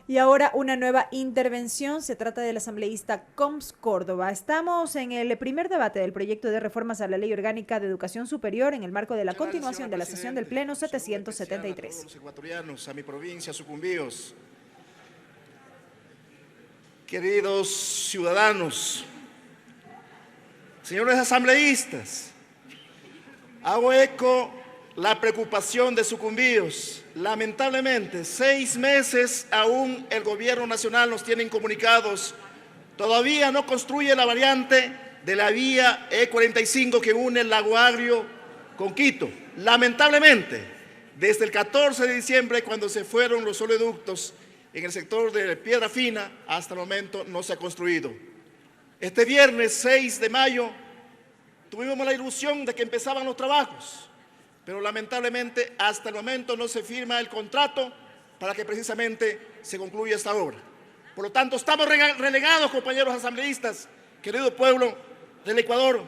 Y ahora una nueva intervención, se trata del asambleísta Coms Córdoba. Estamos en el primer debate del proyecto de reformas a la Ley Orgánica de Educación Superior en el marco de la Muchas gracias, continuación de la sesión del Pleno Saludo especial a 773. todos los ecuatorianos, a mi provincia, Sucumbíos. Queridos ciudadanos, señores asambleístas, hago eco la preocupación de Sucumbíos. Lamentablemente, 6 meses aún el gobierno nacional nos tiene incomunicados. Todavía no construye la variante de la vía E45 que une el Lago Agrio con Quito. Lamentablemente, desde el 14 de diciembre, cuando se fueron los oleoductos en el sector de Piedra Fina, hasta el momento no se ha construido. Este viernes 6 de mayo tuvimos la ilusión de que empezaban los trabajos, pero lamentablemente hasta el momento no se firma el contrato para que precisamente se concluya esta obra. Por lo tanto, estamos relegados, compañeros asambleístas, querido pueblo del Ecuador,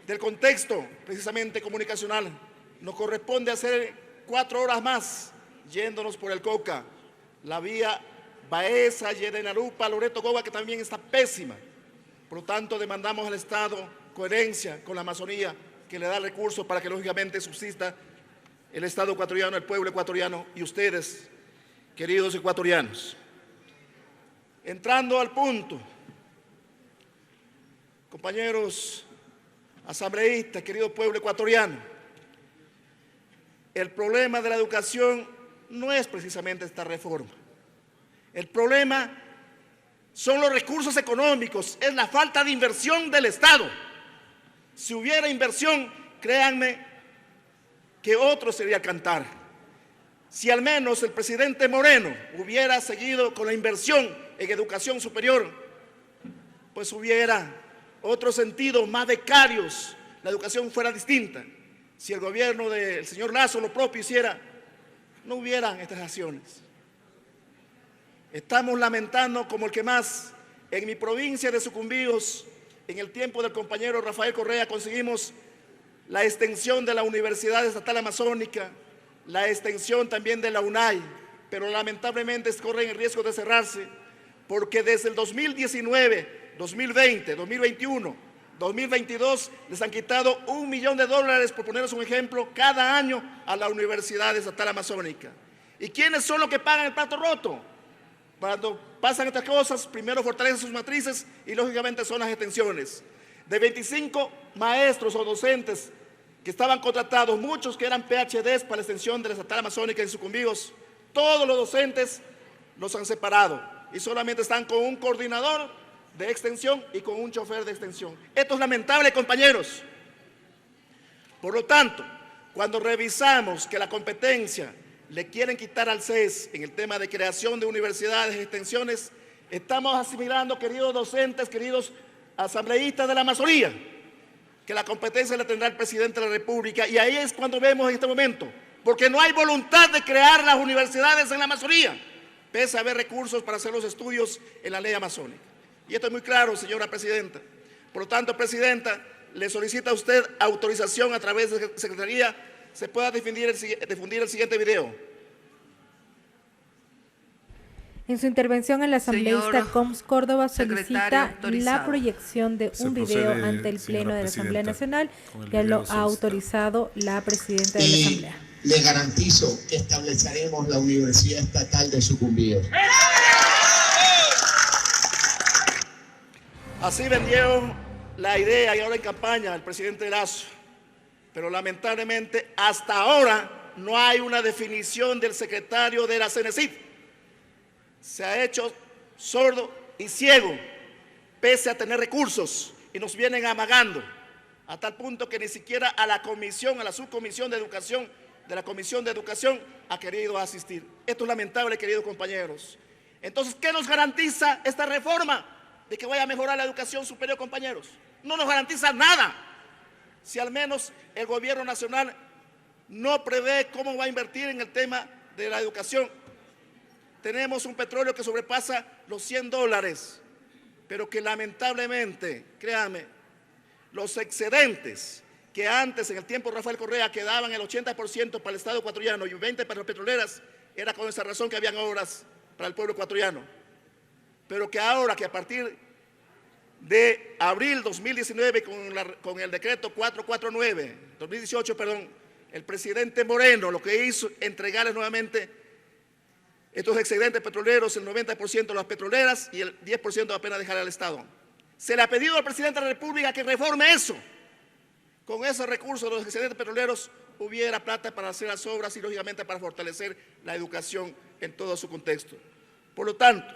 del contexto precisamente comunicacional. Nos corresponde hacer 4 horas más yéndonos por el Cauca, la vía Baeza, Yedenarupa, Loreto Goba, que también está pésima. Por lo tanto, demandamos al Estado coherencia con la Amazonía, que le da recursos para que lógicamente subsista el Estado ecuatoriano, el pueblo ecuatoriano y ustedes, queridos ecuatorianos. Entrando al punto, compañeros asambleístas, querido pueblo ecuatoriano, el problema de la educación no es precisamente esta reforma. El problema son los recursos económicos, es la falta de inversión del Estado. Si hubiera inversión, créanme que otro sería a cantar. Si al menos el presidente Moreno hubiera seguido con la inversión en educación superior, pues hubiera otro sentido, más becarios, la educación fuera distinta. Si el gobierno del señor Lazo lo propio hiciera, no hubieran estas acciones. Estamos lamentando como el que más. En mi provincia de Sucumbíos, en el tiempo del compañero Rafael Correa, conseguimos la extensión de la Universidad Estatal Amazónica, la extensión también de la UNAI, pero lamentablemente corren el riesgo de cerrarse, porque desde el 2019, 2020, 2021, 2022, les han quitado $1 millón, por ponerles un ejemplo, cada año a la Universidad Estatal Amazónica. ¿Y quiénes son los que pagan el plato roto? Cuando pasan estas cosas, primero fortalecen sus matrices y lógicamente son las extensiones. De 25 maestros o docentes que estaban contratados, muchos que eran PhDs para la extensión de la Estatal Amazónica en Sucumbíos, todos los docentes los han separado y solamente están con un coordinador de extensión y con un chofer de extensión. Esto es lamentable, compañeros. Por lo tanto, cuando revisamos que la competencia le quieren quitar al CES en el tema de creación de universidades y extensiones, estamos asimilando, queridos docentes, queridos asambleístas de la Amazonía, que la competencia la tendrá el presidente de la República, y ahí es cuando vemos en este momento, porque no hay voluntad de crear las universidades en la Amazonía, pese a haber recursos para hacer los estudios en la ley amazónica. Y esto es muy claro, señora presidenta. Por lo tanto, presidenta, le solicita a usted autorización a través de la Secretaría se pueda difundir el siguiente video. En su intervención, el asambleísta Coms Córdoba solicita la proyección de un video ante el Pleno de la Asamblea Nacional, que lo ha autorizado la presidenta de la Asamblea. Les garantizo que estableceremos la Universidad Estatal de Sucumbíos. Así vendió la idea y ahora en campaña el presidente Lazo. Pero lamentablemente hasta ahora no hay una definición del secretario de la CENESID. Se ha hecho sordo y ciego, pese a tener recursos, y nos vienen amagando, a tal punto que ni siquiera a la comisión, a la subcomisión de educación, de la Comisión de Educación, ha querido asistir. Esto es lamentable, queridos compañeros. Entonces, ¿qué nos garantiza esta reforma de que vaya a mejorar la educación superior, compañeros? No nos garantiza nada. Si al menos el gobierno nacional no prevé cómo va a invertir en el tema de la educación. Tenemos un petróleo que sobrepasa los $100, pero que lamentablemente, créanme, los excedentes que antes en el tiempo de Rafael Correa quedaban el 80% para el Estado ecuatoriano y 20% para las petroleras, era con esa razón que habían obras para el pueblo ecuatoriano, pero que ahora, que a partir de abril 2019, con el decreto 449, 2018, perdón, el presidente Moreno lo que hizo, entregarles nuevamente estos excedentes petroleros, el 90% de las petroleras y el 10% apenas dejar al Estado. Se le ha pedido al presidente de la República que reforme eso. Con esos recursos de los excedentes petroleros hubiera plata para hacer las obras y, lógicamente, para fortalecer la educación en todo su contexto. Por lo tanto,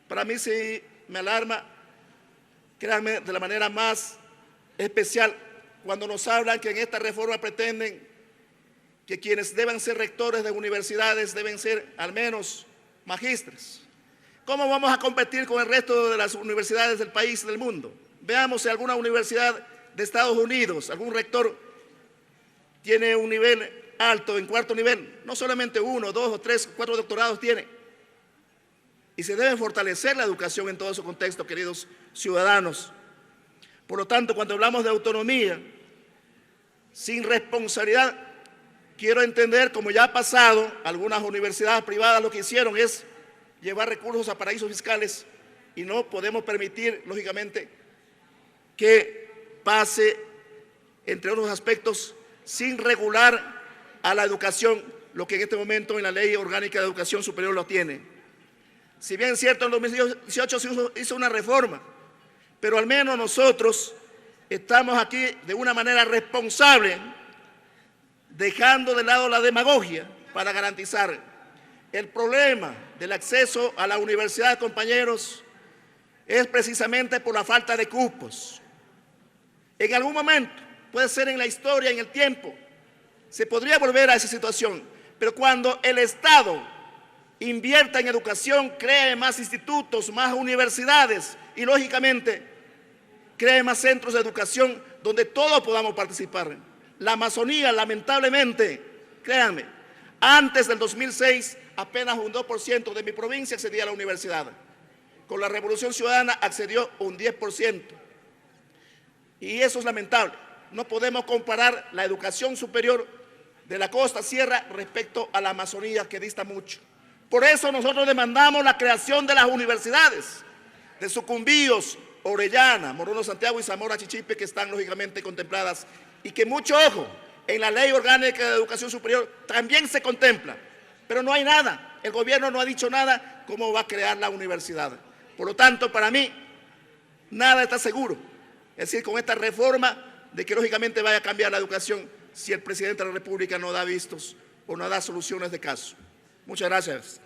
para mí sí me alarma, créanme, de la manera más especial, cuando nos hablan que en esta reforma pretenden que quienes deben ser rectores de universidades deben ser al menos magísteres. ¿Cómo vamos a competir con el resto de las universidades del país y del mundo? Veamos si alguna universidad de Estados Unidos, algún rector tiene un nivel alto, en cuarto nivel, no solamente 1, 2 o 3, 4 doctorados tiene. Y se debe fortalecer la educación en todo su contexto, queridos ciudadanos. Por lo tanto, cuando hablamos de autonomía, sin responsabilidad, quiero entender, como ya ha pasado, algunas universidades privadas lo que hicieron es llevar recursos a paraísos fiscales y no podemos permitir, lógicamente, que pase, entre otros aspectos, sin regular a la educación, lo que en este momento en la Ley Orgánica de Educación Superior lo tiene. Si bien es cierto, en 2018 se hizo una reforma, pero al menos nosotros estamos aquí de una manera responsable, dejando de lado la demagogia para garantizar el problema del acceso a la universidad, compañeros, es precisamente por la falta de cupos. En algún momento, puede ser en la historia, en el tiempo, se podría volver a esa situación, pero cuando el Estado invierta en educación, cree más institutos, más universidades y, lógicamente, cree más centros de educación donde todos podamos participar. La Amazonía, lamentablemente, créanme, antes del 2006, apenas un 2% de mi provincia accedía a la universidad. Con la Revolución Ciudadana accedió un 10%. Y eso es lamentable. No podemos comparar la educación superior de la costa sierra respecto a la Amazonía, que dista mucho. Por eso nosotros demandamos la creación de las universidades de Sucumbíos, Orellana, Morono Santiago y Zamora Chichipe, que están lógicamente contempladas, y que mucho ojo, en la Ley Orgánica de Educación Superior también se contempla, pero no hay nada, el gobierno no ha dicho nada cómo va a crear la universidad. Por lo tanto, para mí, nada está seguro, es decir, con esta reforma de que lógicamente vaya a cambiar la educación si el presidente de la República no da vistos o no da soluciones de caso. Muchas gracias.